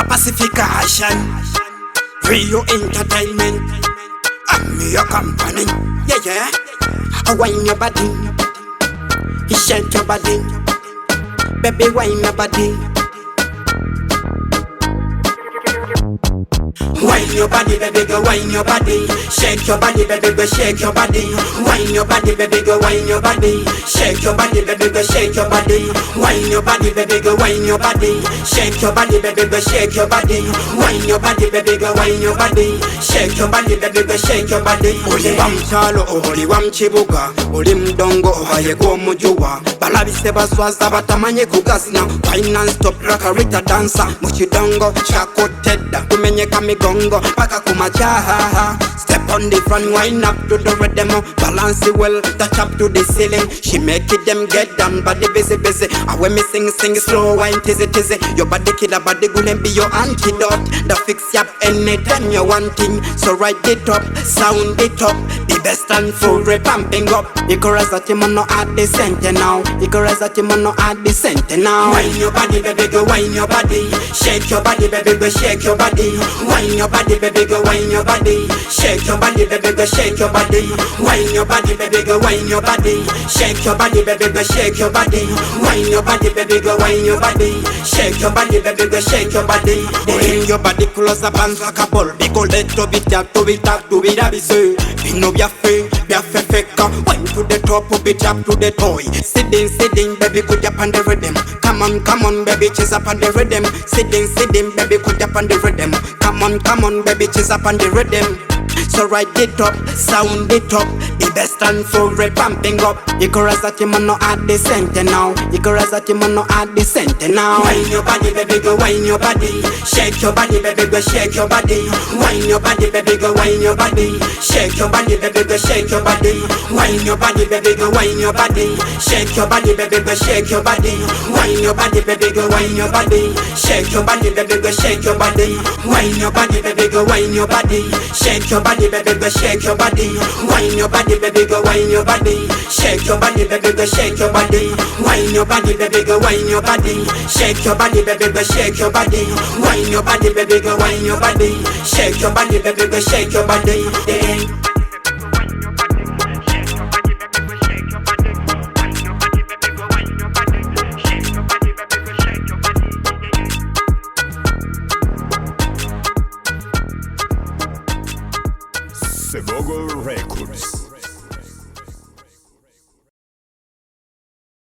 pacification, Rio entertainment. I'm your company. Yeah, yeah. Wine your body, shake your body, baby, wine your body. Wine your body, baby girl, wine your body. Shake your body, baby girl, shake your body. Wine your body, baby girl, wine your body. Shake your body, baby girl, shake your body. Wine your body, baby girl, wine your body. Shake your body, baby girl, shake your body. Wine your body, baby girl, wine your body. Shake your body, baby girl, shake your body. Oli wa mchalo, oli wa mchibuga, oli mdongo, ohaye kwa mujua. Balabise baswaza batamanye kugasna. Wine non-stop rakarita dancer. Muchidongo, chako tedda. Kumenye kamigongo, paka kumachaha. Step on the front, wind up to the rhythm. Balance it well, touch up to the ceiling. She make it them get down, body busy busy. And when me sing slow, wine tizzy tizzy. Your body killer, body gonna be your antidote. The fix you up anytime you wanting. So write it up, sound it up. The best and full pumping up. The chorus that you no add the center now. The chorus that you no add the center now. Wine your body, baby girl, wine your body. Shake your body, baby girl, shake your body. Wine your body, baby girl, wine your body. Shake your body, baby girl, shake your body. Wine your body, baby girl, wine your body. Shake your body, baby girl, shake your body. Wine your body, baby girl, wine your body. Shake your body, baby girl, shake your body. Bring your body close up and like a ball. Because let to be tap, to be tap, to be that be say. Pin up your face, your feka. Wine to the top, be tap to the toy. Sitting, baby, put up on the rhythm. Come on, baby, chase up on the rhythm. Sitting, baby, put up on the rhythm. Come on, baby, chase up on the rhythm. So write it up, sound it up. The best and full pumping up. The chorus that you no add the center now. The chorus that you no add the center now. Wine your body, baby girl, wine your body. Shake your body, baby girl, shake your body. Wine your body, baby girl, wine your body. Shake your body, baby girl, shake your body. Wine your body, baby girl, wine your body. Shake your body, baby girl, shake your body. Wine your body, baby girl, wine your body. Shake your body, baby girl, shake your body. Wine your body, baby girl, wine your body. Shake your body, baby girl, shake your body. Wine your body, baby girl, wine your body. Shake your body, baby girl, shake your body. Wine your body, baby girl, wine your body. Shake your body, baby girl, shake your body. Wine your body, baby girl, wine your body. Shake your body, baby girl, shake your body.